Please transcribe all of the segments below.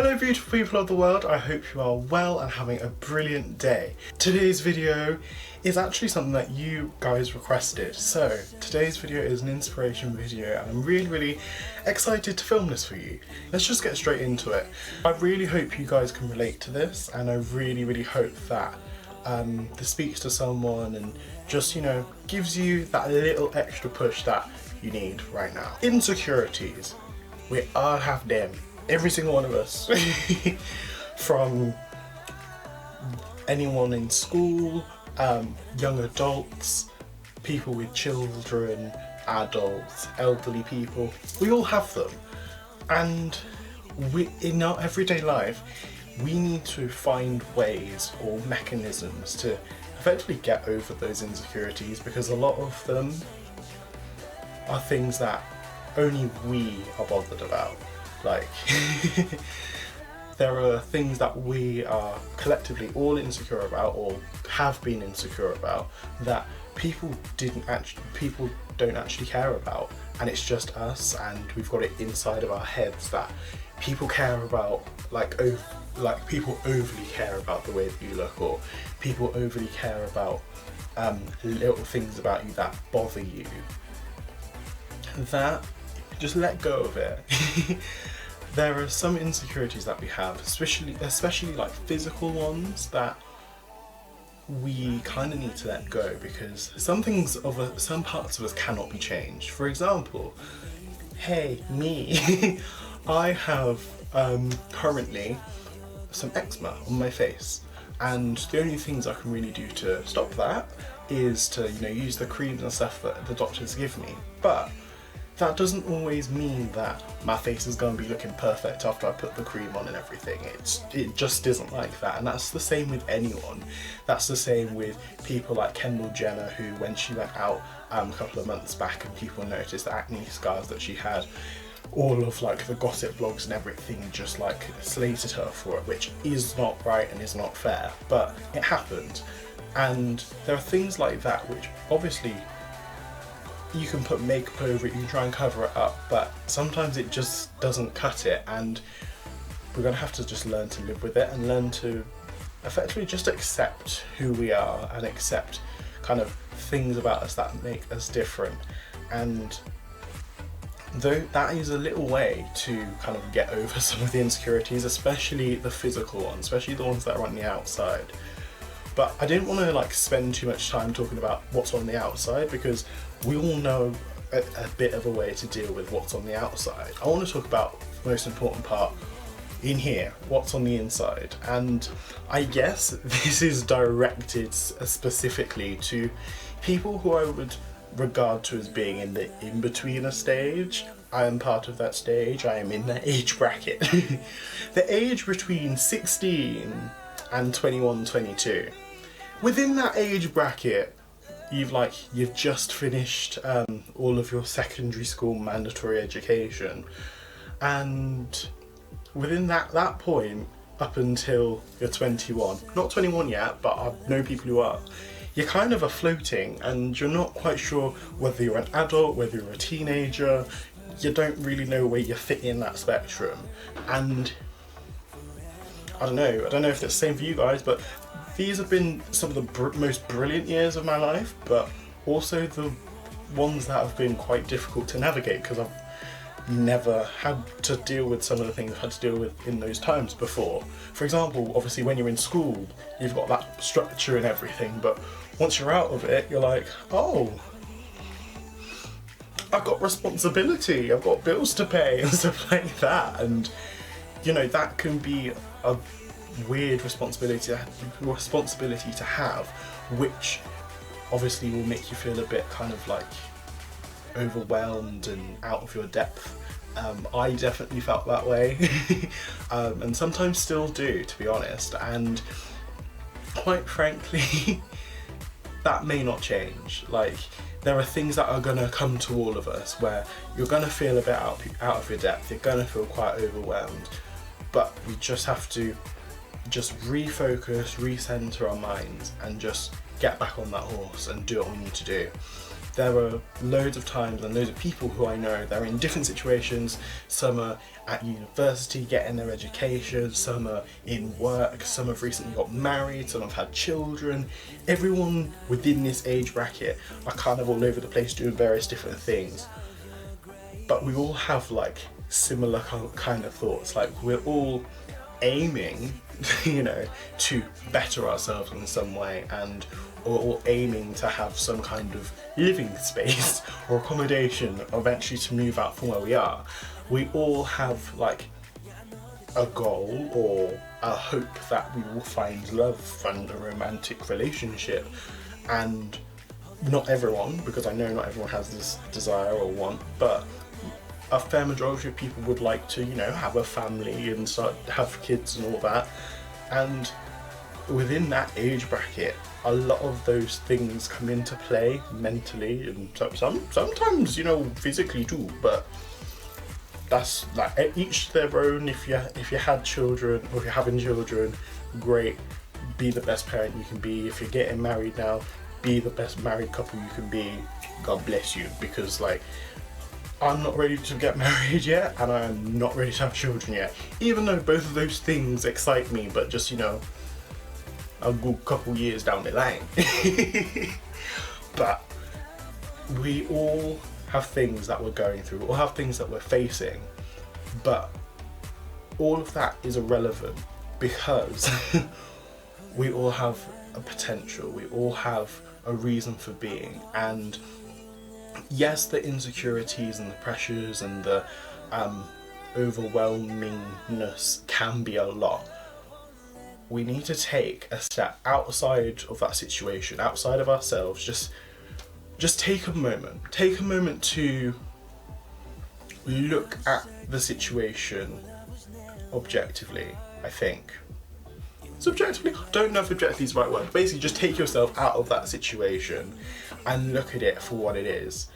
Hello beautiful people of the world, I hope you are well and having a brilliant day. Today's video is actually something that you guys requested. So today's video is an inspiration video and I'm really excited to film this for you. Let's just get straight into it. I really hope you guys can relate to this, and I really hope that this speaks to someone and just, you know, gives you that little extra push that you need right now. Insecurities. We all have them. Every single one of us. From anyone in school, young adults, people with children, adults, elderly people. We all have them. And in our everyday life, we need to find ways or mechanisms to effectively get over those insecurities, because a lot of them are things that only we are bothered about. Like, there are things that we are collectively all insecure about or have been insecure about that people don't actually care about, and it's just us, and we've got it inside of our heads that people care about, like people overly care about the way that you look, or people overly care about little things about you that bother you. That, just let go of it. There are some insecurities that we have, especially like physical ones, that we kind of need to let go, because some parts of us cannot be changed. For example, hey, me, I have currently some eczema on my face, and the only things I can really do to stop that is to, you know, use the creams and stuff that the doctors give me. But that doesn't always mean that my face is going to be looking perfect after I put the cream on and everything. It just isn't like that, and that's the same with anyone. That's the same with people like Kendall Jenner, who, when she went out a couple of months back and people noticed the acne scars that she had, all of like the gossip blogs and everything just like slated her for it, which is not right and is not fair, but it happened. And there are things like that which obviously you can put makeup over it, you can try and cover it up, but sometimes it just doesn't cut it, and we're going to have to just learn to live with it and learn to effectively just accept who we are and accept kind of things about us that make us different. And though that is a little way to kind of get over some of the insecurities, especially the physical ones, especially the ones that are on the outside. But I didn't want to like spend too much time talking about what's on the outside, because we all know a bit of a way to deal with what's on the outside. I want to talk about the most important part in here, what's on the inside. And I guess this is directed specifically to people who I would regard to as being in the in-betweener stage. I am part of that stage. I am in that age bracket. The age between 16 and 21, 22. Within that age bracket, you've just finished all of your secondary school mandatory education, and within that point up until you're 21, not 21 yet, but I know people who are, you're kind of floating and you're not quite sure whether you're an adult, whether you're a teenager. You don't really know where you fit in that spectrum, and I don't know if it's the same for you guys, but these have been some of the most brilliant years of my life, but also the ones that have been quite difficult to navigate, because I've never had to deal with some of the things I've had to deal with in those times before. For example, obviously when you're in school, you've got that structure and everything, but once you're out of it, you're like, oh, I've got responsibility, I've got bills to pay and stuff like that. And you know, that can be a weird responsibility to have, which obviously will make you feel a bit kind of like overwhelmed and out of your depth. I definitely felt that way, and sometimes still do, to be honest, and quite frankly that may not change. Like, there are things that are gonna come to all of us where you're gonna feel a bit out of your depth, you're gonna feel quite overwhelmed, but we just have to just refocus, recenter our minds, and just get back on that horse and do what we need to do. there are loads of times and loads of people who I know, they're in different situations. Some are at university getting their education, some are in work, some have recently got married, some have had children. Everyone within this age bracket are kind of all over the place doing various different things. But we all have like similar kind of thoughts. Like we're all aiming, you know, to better ourselves in some way, and we're all aiming to have some kind of living space or accommodation eventually to move out from where we are. We all have like a goal or a hope that we will find love and a romantic relationship, and not everyone, because I know not everyone has this desire or want, but a fair majority of people would like to, you know, have a family and start have kids and all that. And within that age bracket, a lot of those things come into play mentally, and sometimes, you know, physically too. But that's like each their own. If you had children, or if you're having children, great. Be the best parent you can be. If you're getting married now, be the best married couple you can be. God bless you, because like, I'm not ready to get married yet, and I'm not ready to have children yet. Even though both of those things excite me, but just, you know, a good couple years down the line. But we all have things that we're going through, we all have things that we're facing, but all of that is irrelevant because we all have a potential, we all have a reason for being. And yes, the insecurities and the pressures and the overwhelmingness can be a lot. We need to take a step outside of that situation, outside of ourselves. Just take a moment to look at the situation objectively, I think. Subjectively? I don't know if objectively is the right word. Basically, just take yourself out of that situation and look at it for what it is.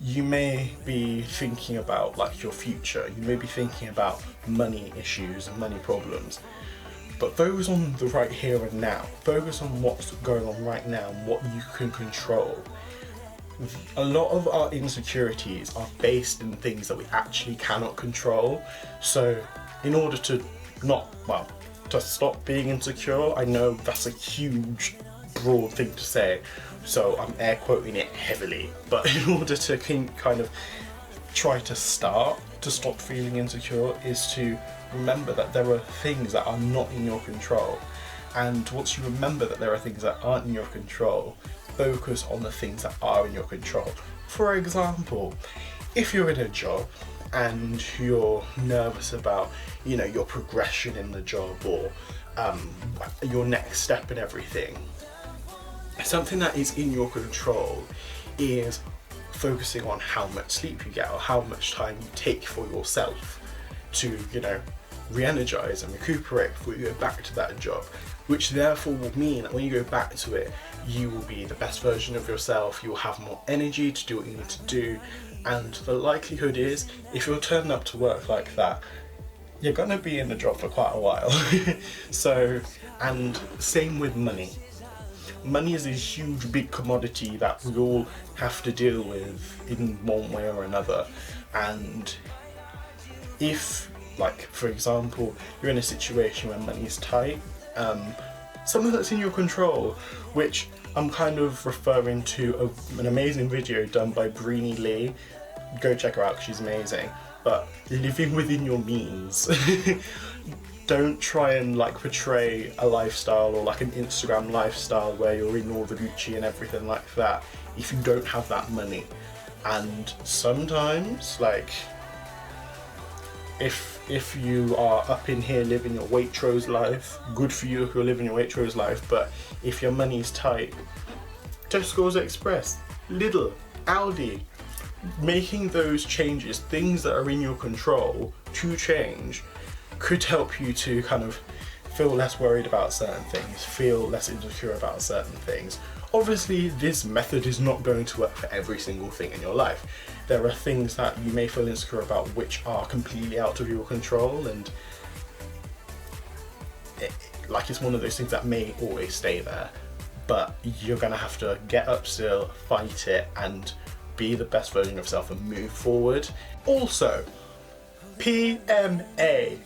You may be thinking about like your future, you may be thinking about money issues and money problems, but focus on the right here and now. Focus on what's going on right now and what you can control. A lot of our insecurities are based in things that we actually cannot control. So in order to to stop being insecure, I know that's a huge, broad thing to say, so I'm air quoting it heavily, but in order to kind of try to stop feeling insecure is to remember that there are things that are not in your control. And once you remember that there are things that aren't in your control, focus on the things that are in your control. For example, if you're in a job and you're nervous about, you know, your progression in the job or your next step and everything, something that is in your control is focusing on how much sleep you get or how much time you take for yourself to, you know, re-energize and recuperate before you go back to that job, which therefore will mean that when you go back to it, you will be the best version of yourself, you'll have more energy to do what you need to do, and the likelihood is, if you're turning up to work like that, you're gonna be in the job for quite a while. So, and same with money. Money is a huge big commodity that we all have to deal with in one way or another. And if, like, for example, you're in a situation where money is tight, something that's in your control, which I'm kind of referring to an amazing video done by Brini Lee. Go check her out, she's amazing. But living within your means. Don't try and like portray a lifestyle or like an Instagram lifestyle where you're in all the Gucci and everything like that if you don't have that money. And sometimes, like, if you are up in here living your Waitrose life, good for you if you're living your Waitrose life, but if your money is tight, Tesco's Express, Lidl, Aldi, making those changes, things that are in your control to change, could help you to kind of feel less worried about certain things, feel less insecure about certain things. Obviously, this method is not going to work for every single thing in your life. There are things that you may feel insecure about which are completely out of your control, and it's one of those things that may always stay there. But you're gonna have to get up still, fight it, and be the best version of yourself and move forward. Also, PMA,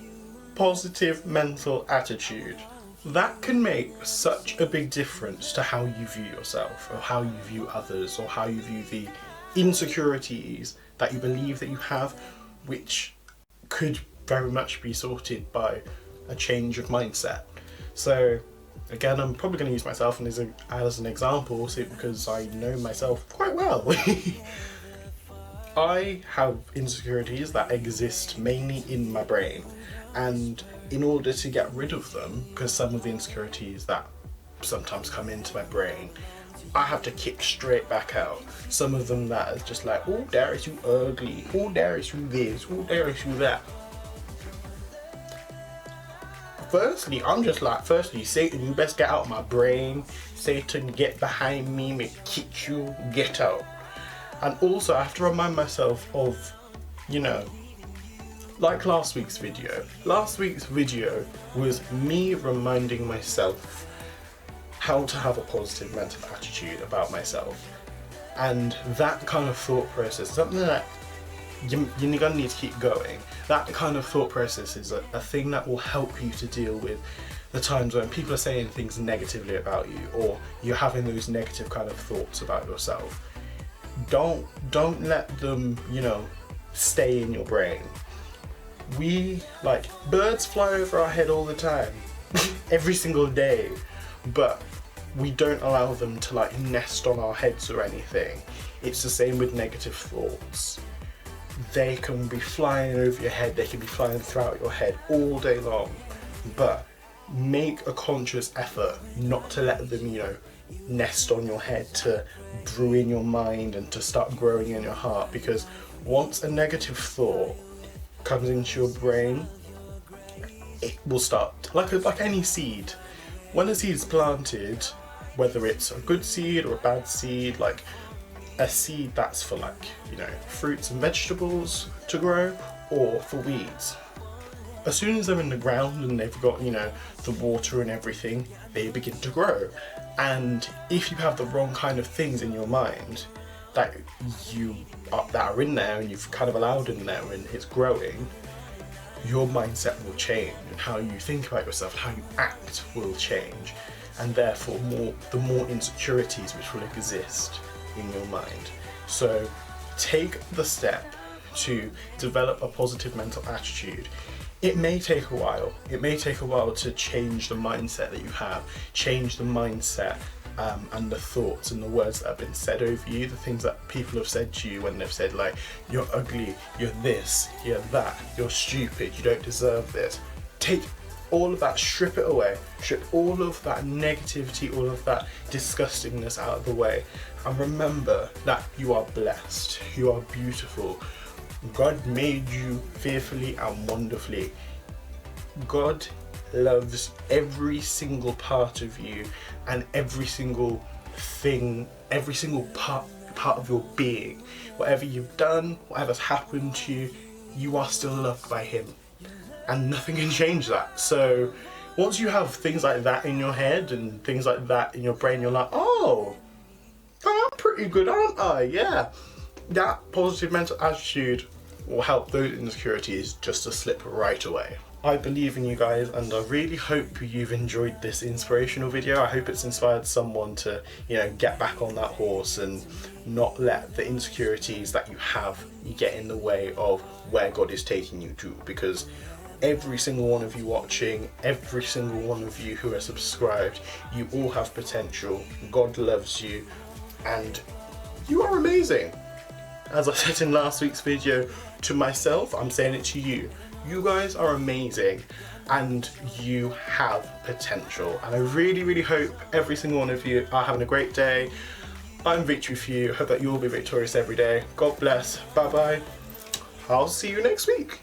positive mental attitude. That can make such a big difference to how you view yourself, or how you view others, or how you view the insecurities that you believe that you have, which could very much be sorted by a change of mindset. So again, I'm probably going to use myself as an example, because I know myself quite well. I have insecurities that exist mainly in my brain, and in order to get rid of them, because some of the insecurities that sometimes come into my brain, I have to kick straight back out. Some of them that are just like, oh, there is you ugly, oh, there is you this, oh, there is you that. Firstly, I'm just like, Satan, you best get out of my brain. Satan, get behind me kick you, get out. And also, I have to remind myself of, you know, like last week's video. Last week's video was me reminding myself how to have a positive mental attitude about myself. And that kind of thought process, something that you're gonna need to keep going. That kind of thought process is a thing that will help you to deal with the times when people are saying things negatively about you, or you're having those negative kind of thoughts about yourself. Don't let them, you know, stay in your brain. Birds fly over our head all the time, every single day, but we don't allow them to like nest on our heads or anything. It's the same with negative thoughts. They can be flying over your head, they can be flying throughout your head all day long, but make a conscious effort not to let them, you know, nest on your head, to brew in your mind and to start growing in your heart. Because once a negative thought comes into your brain, it will start, like any seed. When a seed is planted, whether it's a good seed or a bad seed, like a seed that's for, like, you know, fruits and vegetables to grow, or for weeds, as soon as they're in the ground and they've got, you know, the water and everything, they begin to grow. And if you have the wrong kind of things in your mind that are in there, and you've kind of allowed in there, and it's growing, your mindset will change, and how you think about yourself, how you act will change, and therefore the more insecurities which will exist in your mind. So take the step to develop a positive mental attitude. It may take a while. It may take a while to change the mindset that you have, change the mindset and the thoughts and the words that have been said over you, the things that people have said to you when they've said, like, you're ugly, you're this, you're that, you're stupid, you don't deserve this. Take all of that, strip it away, strip all of that negativity, all of that disgustingness out of the way, and remember that you are blessed, you are beautiful. God made you fearfully and wonderfully. God loves every single part of you, and every single thing, every single part of your being. Whatever you've done, whatever's happened to you, you are still loved by Him, and nothing can change that. So once you have things like that in your head and things like that in your brain, you're like, oh, I'm pretty good, aren't I? Yeah. That positive mental attitude will help those insecurities just to slip right away. I believe in you guys, and I really hope you've enjoyed this inspirational video. I hope it's inspired someone to, you know, get back on that horse and not let the insecurities that you have get in the way of where God is taking you to, because every single one of you watching, every single one of you who are subscribed, you all have potential. God loves you, and you are amazing. As I said in last week's video, to myself, I'm saying it to you. You guys are amazing, and you have potential. And I really, really hope every single one of you are having a great day. I'm Victoryforu. Hope that you will be victorious every day. God bless. Bye bye. I'll see you next week.